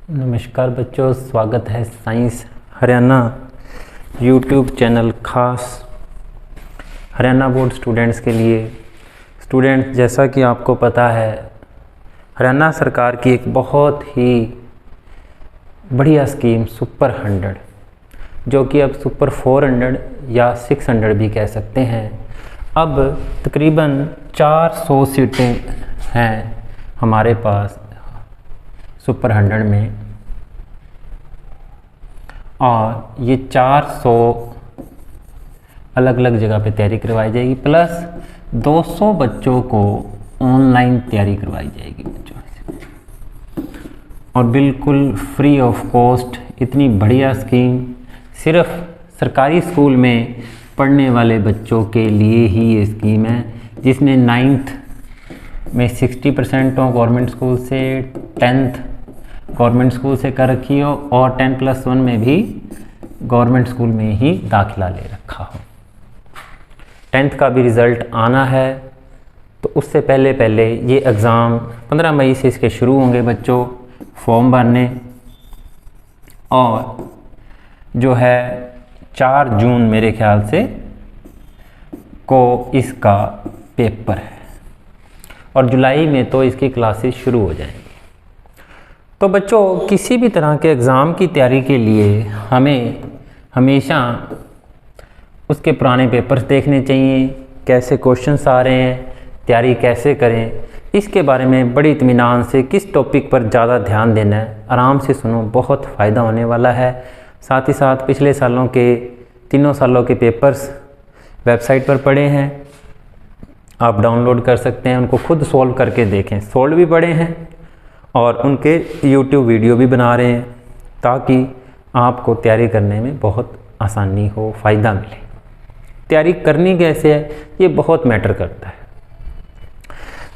नमस्कार बच्चों, स्वागत है साइंस हरियाणा यूट्यूब चैनल खास हरियाणा बोर्ड स्टूडेंट्स के लिए। स्टूडेंट्स, जैसा कि आपको पता है, हरियाणा सरकार की एक बहुत ही बढ़िया स्कीम सुपर 100, जो कि अब सुपर 400 या 600 भी कह सकते हैं, अब तकरीबन 400 सीटें हैं हमारे पास सुपर 100 में, और ये 400 अलग अलग जगह पे तैयारी करवाई जाएगी, प्लस 200 बच्चों को ऑनलाइन तैयारी करवाई जाएगी बच्चों से, और बिल्कुल फ्री ऑफ कॉस्ट। इतनी बढ़िया स्कीम सिर्फ सरकारी स्कूल में पढ़ने वाले बच्चों के लिए ही ये स्कीम है, जिसने 9th में 60% हो गवर्नमेंट स्कूल से, 10th गवर्नमेंट स्कूल से कर रखी हो, और 10+1 में भी गवर्नमेंट स्कूल में ही दाखिला ले रखा हो। 10th का भी रिज़ल्ट आना है, तो उससे पहले ये एग्ज़ाम 15 मई से इसके शुरू होंगे बच्चों, फॉर्म भरने, और जो है 4 जून मेरे ख्याल से को इसका पेपर है, और जुलाई में तो इसकी क्लासेस शुरू हो जाएंगी। तो बच्चों, किसी भी तरह के एग्ज़ाम की तैयारी के लिए हमें हमेशा उसके पुराने पेपर्स देखने चाहिए, कैसे क्वेश्चंस आ रहे हैं, तैयारी कैसे करें, इसके बारे में बड़ी इत्मीनान से किस टॉपिक पर ज़्यादा ध्यान देना है, आराम से सुनो, बहुत फ़ायदा होने वाला है। साथ ही साथ पिछले सालों के 3 सालों के पेपर्स वेबसाइट पर पड़े हैं, आप डाउनलोड कर सकते हैं, उनको खुद सॉल्व करके देखें। सॉल्व भी पड़े हैं और उनके YouTube वीडियो भी बना रहे हैं, ताकि आपको तैयारी करने में बहुत आसानी हो, फ़ायदा मिले। तैयारी करनी कैसे है, ये बहुत मैटर करता है।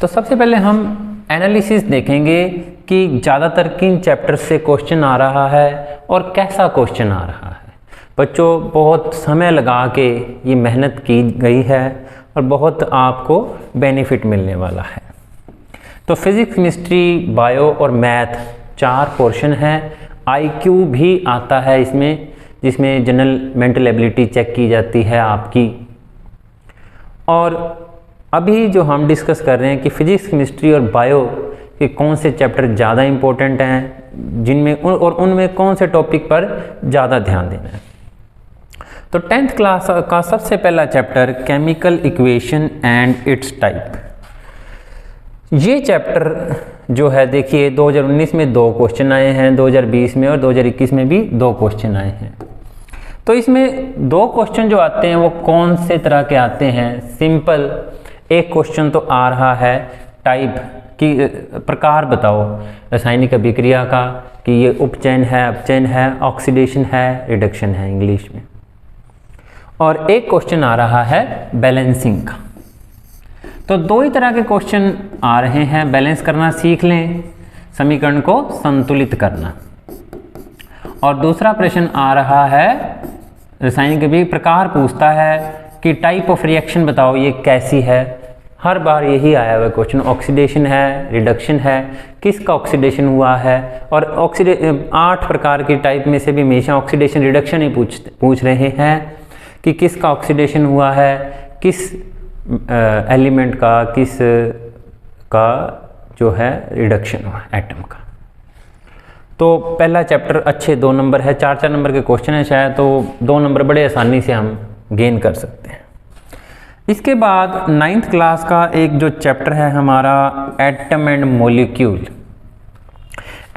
तो सबसे पहले हम एनालिसिस देखेंगे कि ज़्यादातर किन चैप्टर से क्वेश्चन आ रहा है और कैसा क्वेश्चन आ रहा है। बच्चों, बहुत समय लगा के ये मेहनत की गई है और बहुत आपको बेनिफिट मिलने वाला है। तो फिज़िक्स, केमिस्ट्री, बायो और मैथ 4 पोर्शन है। IQ भी आता है इसमें, जिसमें जनरल मेंटल एबिलिटी चेक की जाती है आपकी। और अभी जो हम डिस्कस कर रहे हैं कि फिज़िक्स, केमिस्ट्री और बायो के कौन से चैप्टर ज़्यादा इम्पोर्टेंट हैं, जिनमें और उनमें कौन से टॉपिक पर ज़्यादा ध्यान देना है। तो 10th क्लास का सबसे पहला chapter chemical equation and it's type. ये चैप्टर जो है, देखिए 2019 में 2 क्वेश्चन आए हैं, 2020 में और 2021 में भी 2 क्वेश्चन आए हैं। तो इसमें 2 क्वेश्चन जो आते हैं वो कौन से तरह के आते हैं। सिंपल एक क्वेश्चन तो आ रहा है टाइप की, प्रकार बताओ रासायनिक अभिक्रिया का, कि ये उपचयन है, अपचयन है, ऑक्सीडेशन है, रिडक्शन है इंग्लिश में। और एक क्वेश्चन आ रहा है बैलेंसिंग का। तो 2 ही तरह के क्वेश्चन आ रहे हैं। बैलेंस करना सीख लें, समीकरण को संतुलित करना। और दूसरा प्रश्न आ रहा है रासायनिक अभिक्रिया, प्रकार पूछता है कि टाइप ऑफ रिएक्शन बताओ ये कैसी है। हर बार यही आया हुआ क्वेश्चन, ऑक्सीडेशन है, रिडक्शन है, किसका ऑक्सीडेशन हुआ है। और 8 प्रकार की टाइप में से भी हमेशा ऑक्सीडेशन रिडक्शन ही पूछ रहे हैं कि किसका ऑक्सीडेशन हुआ है, किस एलिमेंट का, किस का जो है रिडक्शन हुआ एटम का। तो पहला चैप्टर अच्छे 2 नंबर है, 4 नंबर के क्वेश्चन है शायद, तो 2 नंबर बड़े आसानी से हम गेन कर सकते हैं। इसके बाद 9th क्लास का एक जो चैप्टर है हमारा, atom and molecule.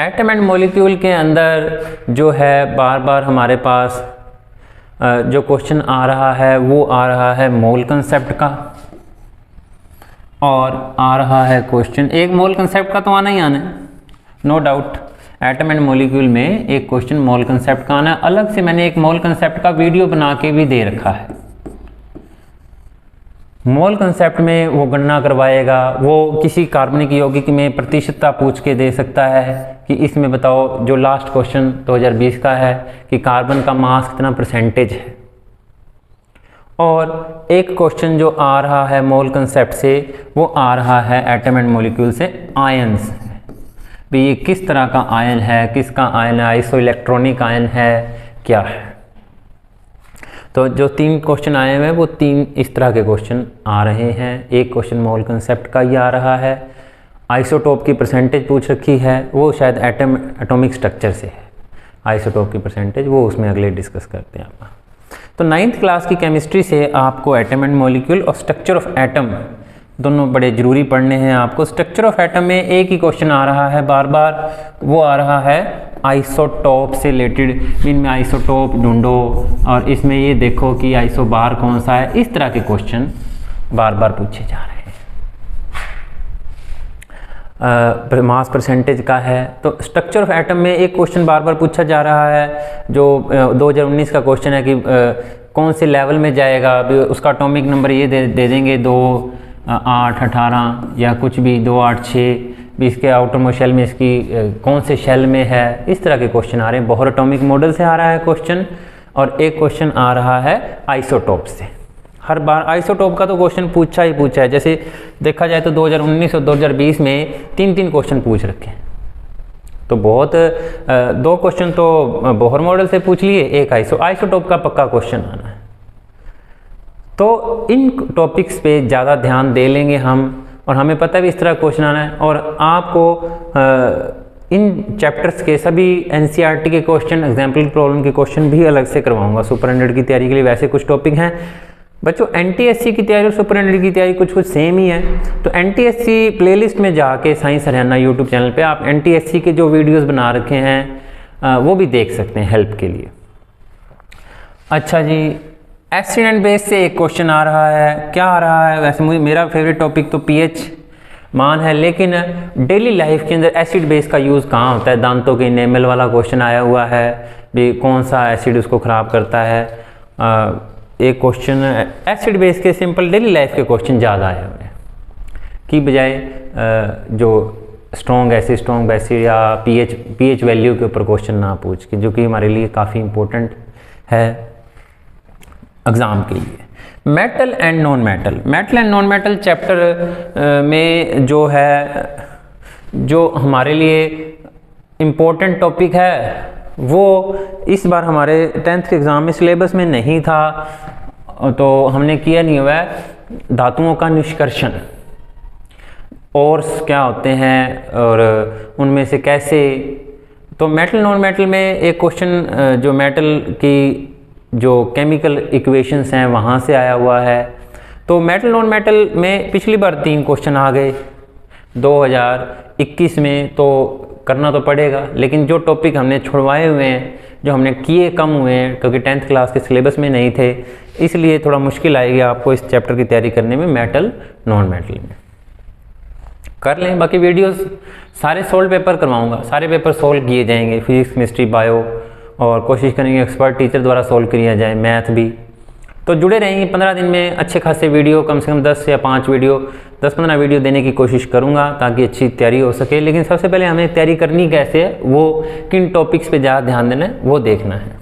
Atom and molecule के अंदर जो है बार बार हमारे पास जो क्वेश्चन आ रहा है वो आ रहा है मोल कंसेप्ट का, और आ रहा है क्वेश्चन, एक मोल कंसेप्ट का तो आना ही आना है, no doubt. Atom and molecule में एक क्वेश्चन मोल कंसेप्ट का आना है। अलग से मैंने एक मोल कंसेप्ट का वीडियो बना के भी दे रखा है। मोल कंसेप्ट में वो गणना करवाएगा, वो किसी कार्बनिक यौगिक में प्रतिशतता पूछ के दे सकता है कि इसमें बताओ, जो लास्ट क्वेश्चन 2020 का है कि कार्बन का मास कितना % है। और एक क्वेश्चन जो आ रहा है मोल कंसेप्ट से, वो आ रहा है एटम एंड मॉलिक्यूल से, आयंस। भी ये किस तरह का आयन है, किसका आयन है, आइसो इलेक्ट्रॉनिक आयन है, क्या है। तो जो 3 क्वेश्चन आए हुए हैं वो 3 इस तरह के क्वेश्चन आ रहे हैं। एक क्वेश्चन मोल कंसेप्ट का ही आ रहा है, आइसोटोप की परसेंटेज पूछ रखी है, वो शायद एटॉमिक स्ट्रक्चर से है, आइसोटोप की परसेंटेज वो उसमें अगले डिस्कस करते हैं आप। तो 9th क्लास की केमिस्ट्री से आपको एटम एंड मॉलिक्यूल और स्ट्रक्चर ऑफ एटम दोनों बड़े ज़रूरी पढ़ने हैं आपको। स्ट्रक्चर ऑफ एटम में एक ही क्वेश्चन आ रहा है बार बार, वो आ रहा है आइसोटोप से रिलेटेड, इनमें आइसोटोप ढूंढो और इसमें ये देखो कि आइसोबार कौन सा है। इस तरह के क्वेश्चन बार बार पूछे जा रहे हैं। मास परसेंटेज का है, तो स्ट्रक्चर ऑफ एटम में एक क्वेश्चन बार बार पूछा जा रहा है जो 2019 का क्वेश्चन है कि कौन से लेवल में जाएगा, उसका एटॉमिक नंबर ये दे देंगे 2, 8, 18 या कुछ भी 2, 8, 6 भी, इसके आउटरमोस्ट शेल में इसकी कौन से शेल में है। इस तरह के क्वेश्चन आ रहे हैं। बोहर एटॉमिक मॉडल से आ रहा है क्वेश्चन, और एक क्वेश्चन आ रहा है आइसोटोप से। हर बार आइसोटोप का तो क्वेश्चन पूछा ही पूछा है। जैसे देखा जाए तो 2019 और 2020 में 3 क्वेश्चन पूछ रखे हैं। तो बहुत 2 क्वेश्चन तो बोहर मॉडल से पूछ लिए, एक आइसोटोप का पक्का क्वेश्चन आना है। तो इन टॉपिक्स पे ज़्यादा ध्यान दे लेंगे हम, और हमें पता भी इस तरह क्वेश्चन आना है। और आपको इन चैप्टर्स के सभी NCERT के क्वेश्चन, एग्जाम्पल प्रॉब्लम के क्वेश्चन भी अलग से करवाऊंगा। सुपर 100 की तैयारी के लिए वैसे कुछ टॉपिक हैं बच्चों। NTSC की तैयारी और सुपर 100 की तैयारी कुछ सेम ही है। तो NTSC प्लेलिस्ट में जाके साइंस हरियाणा यूट्यूब चैनल पे आप NTSC के जो वीडियोस बना रखे हैं वो भी देख सकते हैं हेल्प के लिए। अच्छा जी, एसिड एंड बेस से एक क्वेश्चन आ रहा है। क्या आ रहा है, वैसे मेरा फेवरेट टॉपिक तो pH मान है, लेकिन डेली लाइफ के अंदर एसिड बेस का यूज़ कहाँ होता है। दांतों के इनेमल वाला क्वेश्चन आया हुआ है भी, कौन सा एसिड उसको ख़राब करता है। एक क्वेश्चन एसिड बेस के सिंपल डेली लाइफ के क्वेश्चन ज़्यादा आए हुए हैं की बजाय जो स्ट्रॉन्ग एसिड, स्ट्रॉन्ग बेसिड या pH वैल्यू के ऊपर क्वेश्चन ना पूछ के, जो कि हमारे लिए काफ़ी इम्पोर्टेंट है एग्ज़ाम के लिए। Metal and non metal, metal and non metal chapter में जो है, जो हमारे लिए इम्पोर्टेंट टॉपिक है वो इस बार हमारे 10th के एग्ज़ाम में सिलेबस में नहीं था, तो हमने किया नहीं हुआ है। धातुओं का निष्कर्षण, और क्या होते हैं और उनमें से कैसे। तो मेटल नॉन मेटल में एक क्वेश्चन जो मेटल की जो केमिकल इक्वेशंस हैं वहाँ से आया हुआ है। तो मेटल नॉन मेटल में पिछली बार 3 क्वेश्चन आ गए 2021 में, तो करना तो पड़ेगा। लेकिन जो टॉपिक हमने छुड़वाए हुए हैं, जो हमने किए कम हुए हैं, क्योंकि 10th क्लास के सिलेबस में नहीं थे, इसलिए थोड़ा मुश्किल आएगी आपको इस चैप्टर की तैयारी करने में। मेटल नॉन मेटल में कर लें। बाकी वीडियोस सारे सोल्व पेपर करवाऊंगा, सारे पेपर सोल्व किए जाएंगे, फिजिक्स, केमिस्ट्री, बायो, और कोशिश करेंगे एक्सपर्ट टीचर द्वारा सोल्व किया जाए, मैथ भी। तो जुड़े रहेंगे। 15 दिन में अच्छे खासे वीडियो, कम से कम 10 या 5 वीडियो, 10-15 वीडियो देने की कोशिश करूंगा ताकि अच्छी तैयारी हो सके। लेकिन सबसे पहले हमें तैयारी करनी कैसे है, वो किन टॉपिक्स पे ज़्यादा ध्यान देना है वो देखना है।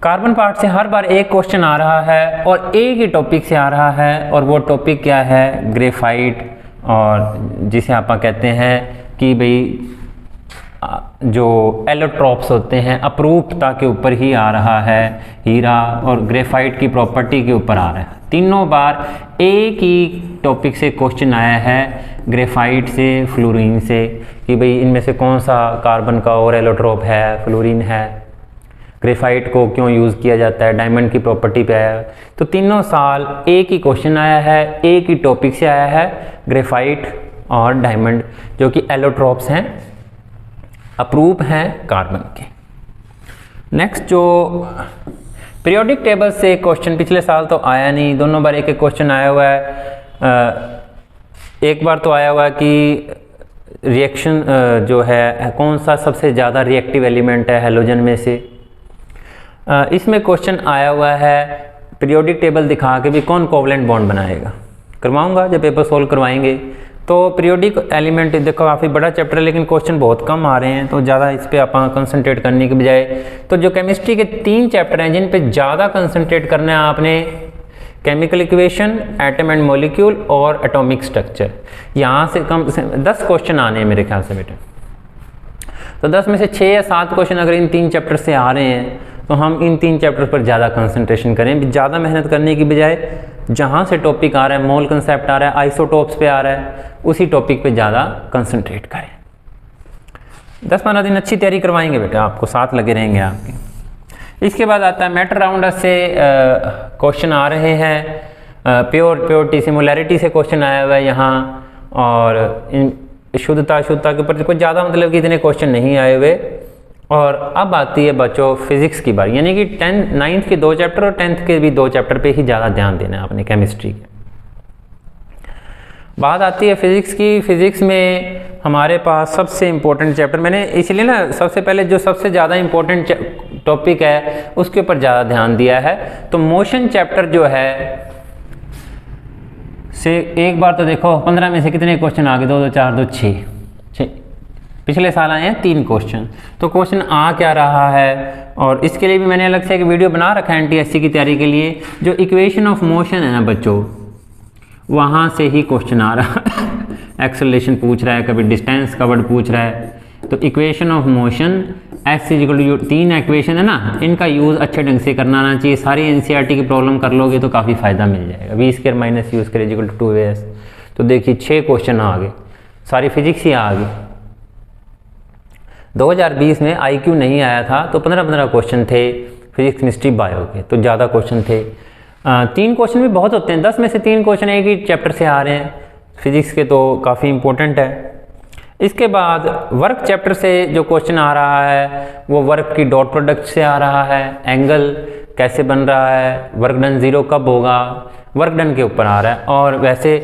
कार्बन पार्ट से हर बार एक क्वेश्चन आ रहा है और एक ही टॉपिक से आ रहा है, और वो टॉपिक क्या है, ग्रेफाइट, और जिसे आप कहते हैं कि भाई जो एलोट्रॉप्स होते हैं, अपरूपता के ऊपर ही आ रहा है। हीरा और ग्रेफाइट की प्रॉपर्टी के ऊपर आ रहा है। तीनों बार एक ही टॉपिक से क्वेश्चन आया है, ग्रेफाइट से, फ्लोरीन से, कि भाई इनमें से कौन सा कार्बन का और एलोट्रॉप है, फ्लोरीन है। ग्रेफाइट को क्यों यूज़ किया जाता है, डायमंड की प्रॉपर्टी पे आया है। तो तीनों साल एक ही क्वेश्चन आया है, एक ही टॉपिक से आया है, ग्रेफाइट और डायमंड, जो कि एलोट्रॉप्स हैं, अप्रूप हैं कार्बन के। नेक्स्ट जो पीरियोडिक टेबल से क्वेश्चन पिछले साल तो आया नहीं, दोनों बार एक एक क्वेश्चन आया हुआ है। एक बार तो आया हुआ है कि रिएक्शन जो है कौन सा सबसे ज़्यादा रिएक्टिव एलिमेंट है हैलोजन में से। इसमें क्वेश्चन आया हुआ है पीरियोडिक टेबल दिखा के भी कौन कोवलेंट बॉन्ड बनाएगा। करवाऊंगा जब पेपर सोल्व करवाएंगे। तो पीरियोडिक एलिमेंट देखो काफ़ी बड़ा चैप्टर है, लेकिन क्वेश्चन बहुत कम आ रहे हैं, तो ज़्यादा इस पर आप कंसंट्रेट करने के बजाय, तो जो केमिस्ट्री के 3 चैप्टर हैं जिन पे ज़्यादा कंसंट्रेट करना है आपने, chemical equation, atom and molecule और एटॉमिक स्ट्रक्चर। यहाँ से कम से 10 क्वेश्चन आने हैं मेरे ख्याल से बेटे। तो 10 में से 6 या 7 क्वेश्चन अगर इन 3 चैप्टर से आ रहे हैं तो हम इन 3 चैप्टर पर ज़्यादा कंसंट्रेशन करें, ज़्यादा मेहनत करने की बजाय जहाँ से टॉपिक आ रहा है, मोल कंसेप्ट आ रहा है, आइसोटोप्स पे आ रहा है, उसी टॉपिक पे ज़्यादा कंसंट्रेट करें। 10-15 दिन अच्छी तैयारी करवाएंगे बेटा, आपको साथ लगे रहेंगे आपके। इसके बाद आता है मैटर राउंडर से क्वेश्चन आ रहे हैं, प्योरिटी सिमुलैरिटी से क्वेश्चन आया हुआ है यहाँ, और इन शुद्धता अशुद्धता के ऊपर कुछ ज़्यादा मतलब कि इतने क्वेश्चन नहीं आए हुए। और अब आती है बच्चों फिजिक्स की बारी, यानी कि 9th के 2 चैप्टर और 10th के भी 2 चैप्टर पे ही ज़्यादा ध्यान देना है आपने केमिस्ट्री के। बात आती है फिजिक्स की। फिजिक्स में हमारे पास सबसे इम्पोर्टेंट चैप्टर, मैंने इसलिए ना सबसे पहले जो सबसे ज़्यादा इम्पोर्टेंट टॉपिक है उसके ऊपर ज़्यादा ध्यान दिया है। तो मोशन चैप्टर जो है से एक बार तो देखो 15 में से कितने क्वेश्चन आ गए, 2 2 4 2 6 पिछले साल आए हैं 3 क्वेश्चन। तो क्वेश्चन आ क्या रहा है, और इसके लिए भी मैंने अलग से एक वीडियो बना रखा है NTSC की तैयारी के लिए। जो इक्वेशन ऑफ मोशन है ना बच्चों, वहाँ से ही क्वेश्चन आ रहा है। एक्सेलरेशन पूछ रहा है, कभी डिस्टेंस कवर्ड पूछ रहा है। तो equation of motion x = 3 equation है ना, इनका यूज़ अच्छे ढंग से करना आना चाहिए। सारी NCERT की प्रॉब्लम कर लोगे तो काफ़ी फ़ायदा मिल जाएगा। v² - u² = 2as। तो देखिए 6 क्वेश्चन आ गए, सारी फिजिक्स ही आ गई। 2020 में IQ नहीं आया था तो 15-15 क्वेश्चन थे फिजिक्स, केमिस्ट्री, बायो के, तो ज़्यादा क्वेश्चन थे। 3 क्वेश्चन भी बहुत होते हैं, 10 में से 3 क्वेश्चन एक ही चैप्टर से आ रहे हैं फिजिक्स के, तो काफ़ी इंपॉर्टेंट है। इसके बाद वर्क चैप्टर से जो क्वेश्चन आ रहा है वो वर्क की डॉट प्रोडक्ट से आ रहा है, एंगल कैसे बन रहा है, वर्क डन 0 कब होगा, वर्क डन के ऊपर आ रहा है। और वैसे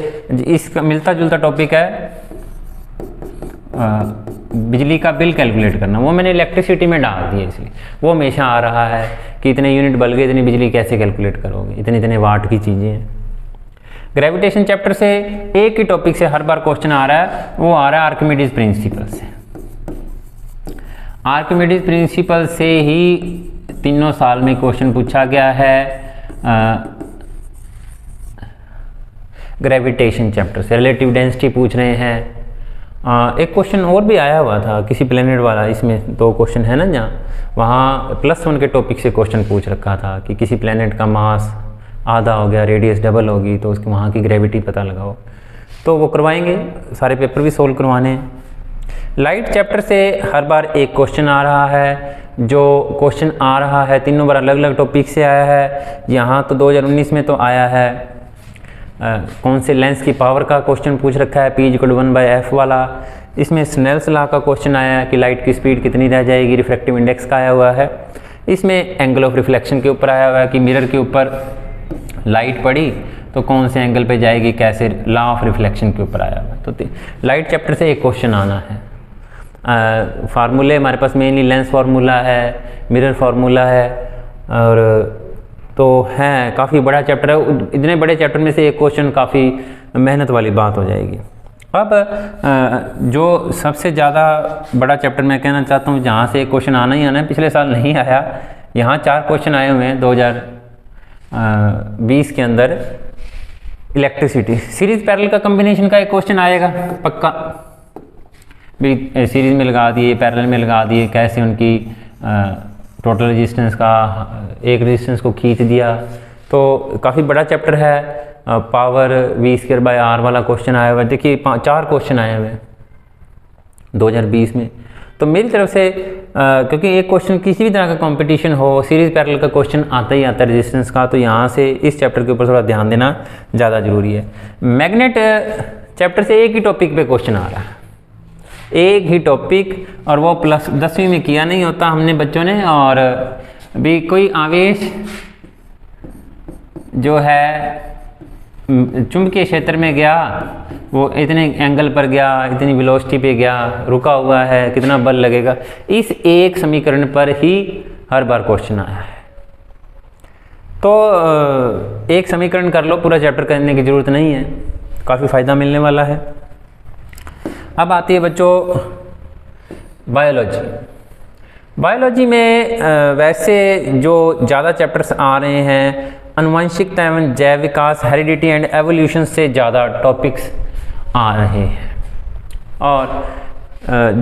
इसका मिलता जुलता टॉपिक है बिजली का बिल कैलकुलेट करना, वो मैंने इलेक्ट्रिसिटी में डाल दिया, इसलिए वो हमेशा आ रहा है कि इतने यूनिट बल गए, इतनी बिजली कैसे कैलकुलेट करोगे, इतने वाट की चीज़ें हैं। ग्रेविटेशन चैप्टर से एक ही टॉपिक से हर बार क्वेश्चन आ रहा है, वो आ रहा है आर्किमिडीज प्रिंसिपल से। आर्किमिडीज प्रिंसिपल से ही तीनों साल में क्वेश्चन पूछा गया है। ग्रेविटेशन चैप्टर से रिलेटिव डेंसिटी पूछ रहे हैं। एक क्वेश्चन और भी आया हुआ था किसी प्लेनेट वाला, इसमें 2 क्वेश्चन है ना, जहाँ वहाँ +1 के टॉपिक से क्वेश्चन पूछ रखा था कि किसी प्लेनेट का मास आधा हो गया, रेडियस डबल होगी, तो उसके वहाँ की ग्रेविटी पता लगाओ। तो वो करवाएंगे, सारे पेपर भी सोल्व करवाने हैं। लाइट चैप्टर से हर बार एक क्वेश्चन आ रहा है। जो क्वेश्चन आ रहा है तीनों बार अलग अलग टॉपिक से आया है। यहाँ तो 2019 में तो आया है कौन से लेंस की पावर का क्वेश्चन पूछ रखा है, P = 1/f वाला। इसमें स्नेल्स लॉ का क्वेश्चन आया है कि लाइट की स्पीड कितनी रह जाएगी, रिफ्रैक्टिव इंडेक्स का आया हुआ है। इसमें एंगल ऑफ रिफ्लेक्शन के ऊपर आया हुआ है कि मिरर के ऊपर लाइट पड़ी तो कौन से एंगल पे जाएगी, कैसे, लॉ ऑफ रिफ्लेक्शन के ऊपर आया हुआ है। तो लाइट चैप्टर से एक क्वेश्चन आना है। फार्मूले हमारे पास मेनली लेंस फार्मूला है, मिरर फार्मूला है, और तो है काफ़ी बड़ा चैप्टर है। इतने बड़े चैप्टर में से एक क्वेश्चन काफ़ी मेहनत वाली बात हो जाएगी। अब जो सबसे ज़्यादा बड़ा चैप्टर मैं कहना चाहता हूँ, जहाँ से एक क्वेश्चन आना ही आना है, पिछले साल नहीं आया, यहाँ 4 क्वेश्चन आए हुए हैं 2020 के अंदर। इलेक्ट्रिसिटी सीरीज पैरेलल का कॉम्बिनेशन का एक क्वेश्चन आएगा पक्का, भी सीरीज में लगा दिए, पैरेलल में लगा दिए, कैसे उनकी टोटल रेजिस्टेंस का एक रेजिस्टेंस को खींच दिया। तो काफ़ी बड़ा चैप्टर है। पावर v² वाला क्वेश्चन आया हुआ है। देखिए 4 क्वेश्चन आए हुए हैं 2020 में। तो मेरी तरफ से क्योंकि एक क्वेश्चन किसी भी तरह का कंपटीशन हो, सीरीज पैरेलल का क्वेश्चन आता ही आता है रेजिस्टेंस का, तो यहाँ से इस चैप्टर के ऊपर थोड़ा ध्यान देना ज़्यादा ज़रूरी है। मैग्नेट चैप्टर से एक ही टॉपिक पे क्वेश्चन आ रहा है, एक ही टॉपिक, और वो प्लस 10वीं में किया नहीं होता हमने बच्चों ने। और भी कोई आवेश जो है चुंबकीय क्षेत्र में गया, वो इतने एंगल पर गया, इतनी वेलोसिटी पे गया, रुका हुआ है, कितना बल लगेगा, इस एक समीकरण पर ही हर बार क्वेश्चन आया है। तो एक समीकरण कर लो, पूरा चैप्टर करने की ज़रूरत नहीं है, काफ़ी फ़ायदा मिलने वाला है। अब आती है बच्चों बायोलॉजी। बायोलॉजी में वैसे जो ज़्यादा चैप्टर्स आ रहे हैं आनुवंशिकता एवं जैव विकास, हेरिडिटी एंड एवोल्यूशन से ज़्यादा टॉपिक्स आ रहे हैं। और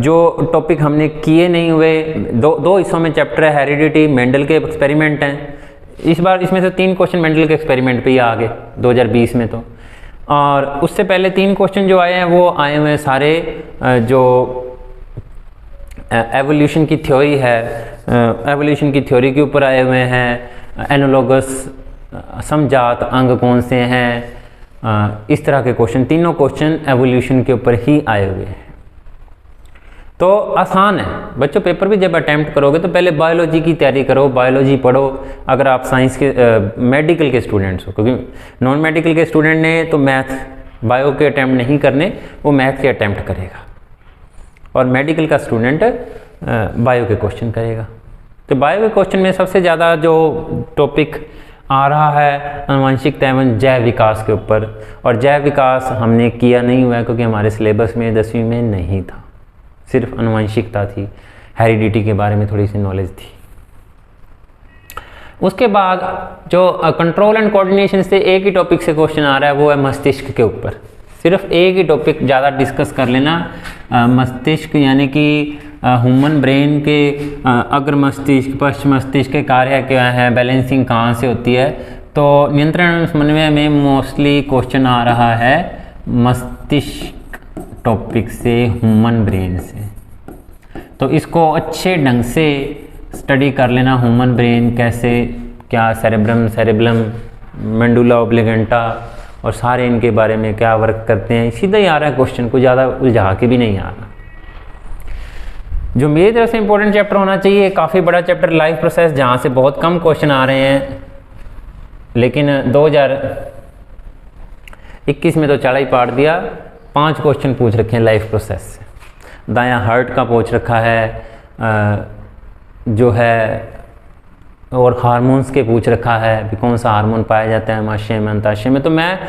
जो टॉपिक हमने किए नहीं हुए, दो हिस्सों में चैप्टर है, हेरिडिटी, मेंडल के एक्सपेरिमेंट हैं। इस बार इसमें से 3 क्वेश्चन मेंडल के एक्सपेरिमेंट पे ही आ गए 2020 में तो। और उससे पहले 3 क्वेश्चन जो आए हैं वो आए हुए हैं सारे जो एवोल्यूशन की थ्योरी है, एवोल्यूशन की थ्योरी के ऊपर आए हुए हैं। एनोलॉगस, समजात अंग कौन से हैं, इस तरह के क्वेश्चन, तीनों क्वेश्चन एवोल्यूशन के ऊपर ही आए हुए हैं। तो आसान है बच्चों, पेपर भी जब अटैम्प्ट करोगे तो पहले बायोलॉजी की तैयारी करो, बायोलॉजी पढ़ो अगर आप साइंस के मेडिकल के स्टूडेंट्स हो, क्योंकि नॉन मेडिकल के स्टूडेंट ने तो मैथ बायो के अटैम्प्ट नहीं करने, वो मैथ के अटैम्प्ट करेगा, और मेडिकल का स्टूडेंट बायो के क्वेश्चन करेगा। तो बायो के क्वेश्चन में सबसे ज़्यादा जो टॉपिक आ रहा है आनुवंशिकता एवं जैव विकास के ऊपर, और जैव विकास हमने किया नहीं हुआ है क्योंकि हमारे सिलेबस में 10वीं में नहीं था, सिर्फ आनुवंशिकता थी, हेरिडिटी के बारे में थोड़ी सी नॉलेज थी। उसके बाद जो कंट्रोल एंड कोऑर्डिनेशन से एक ही टॉपिक से क्वेश्चन आ रहा है वो है मस्तिष्क के ऊपर। सिर्फ एक ही टॉपिक ज़्यादा डिस्कस कर लेना, मस्तिष्क यानी कि ह्यूमन ब्रेन के अग्र मस्तिष्क, पश्च मस्तिष्क के कार्य क्या है, बैलेंसिंग कहाँ से होती है। तो नियंत्रण समन्वय में मोस्टली क्वेश्चन आ रहा है मस्तिष्क टॉपिक से, ह्यूमन ब्रेन से। तो इसको अच्छे ढंग से स्टडी कर लेना, ह्यूमन ब्रेन कैसे, क्या सेरेब्रम, सेरेब्लम, मेंडुला ओब्लिगेंटा और सारे इनके बारे में क्या वर्क करते हैं। सीधा ही आ रहा है क्वेश्चन, को ज़्यादा उलझा के भी नहीं आ रहा। जो मेरी तरफ से इंपॉर्टेंट चैप्टर होना चाहिए, काफ़ी बड़ा चैप्टर लाइफ प्रोसेस, जहाँ से बहुत कम क्वेश्चन आ रहे हैं, लेकिन 2021 में तो चढ़ा ही पाड़ दिया। 5 क्वेश्चन पूछ रखे हैं लाइफ प्रोसेस से। दायां हार्ट का पूछ रखा है जो है, और हार्मोन्स के पूछ रखा है भी कौन सा हार्मोन पाया जाता है आमाशय में, अंताशय में। तो मैं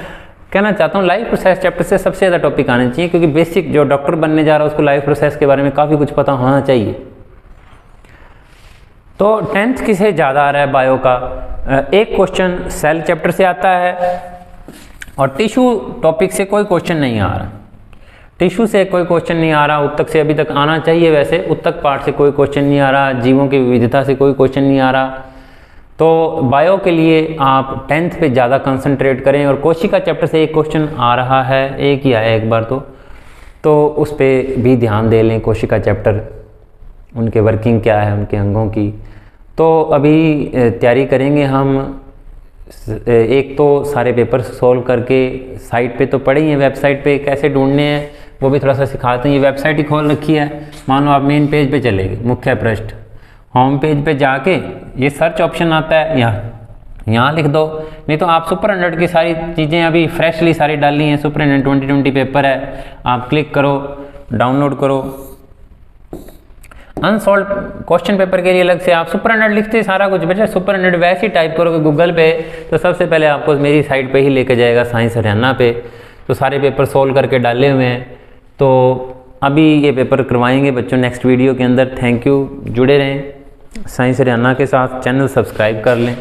कहना चाहता हूँ लाइफ प्रोसेस चैप्टर से सबसे ज़्यादा टॉपिक आने चाहिए, क्योंकि बेसिक जो डॉक्टर बनने जा रहा है उसको लाइफ प्रोसेस के बारे में काफ़ी कुछ पता होना चाहिए। तो 10th किसे ज़्यादा आ रहा है बायो का, एक क्वेश्चन सेल चैप्टर से आता है, और टिश्यू टॉपिक से कोई क्वेश्चन नहीं आ रहा। टिश्यू से कोई क्वेश्चन नहीं आ रहा, उत्तक से अभी तक आना चाहिए, वैसे उत्तक पार्ट से कोई क्वेश्चन नहीं आ रहा, जीवों की विविधता से कोई क्वेश्चन नहीं आ रहा। तो बायो के लिए आप 10th पे ज़्यादा कंसंट्रेट करें, और कोशिका चैप्टर से एक क्वेश्चन आ रहा है, एक ही आया एक बार तो उस पर भी ध्यान दे लें। कोशिका चैप्टर, उनके वर्किंग क्या है, उनके अंगों की। तो अभी तैयारी करेंगे हम, एक तो सारे पेपर सोल्व करके, साइट पे तो पढ़े ही हैं, वेबसाइट पे कैसे ढूंढने हैं वो भी थोड़ा सा सिखाते हैं। ये वेबसाइट ही खोल रखी है, मान लो आप मेन पेज पे चले गए, मुख्य पृष्ठ, होम पेज पे जाके ये सर्च ऑप्शन आता है, यहाँ लिख दो, नहीं तो आप सुपर 100 की सारी चीज़ें अभी फ्रेशली सारी डाली हैं। सुपर 100 2020 पेपर है, आप क्लिक करो, डाउनलोड करो। अनसॉल्व क्वेश्चन पेपर के लिए अलग से आप सुपर 100 लिखते सारा कुछ बेटा, सुपर 100 वैसे ही टाइप करोगे गूगल पे तो सबसे पहले आपको मेरी साइट पे ही लेके जाएगा, साइंस हरियाणा पे। तो सारे पेपर सोल्व करके डाले हुए हैं। तो अभी ये पेपर करवाएंगे बच्चों नेक्स्ट वीडियो के अंदर। थैंक यू, जुड़े रहें साइंस हरियाणा के साथ, चैनल सब्सक्राइब कर लें।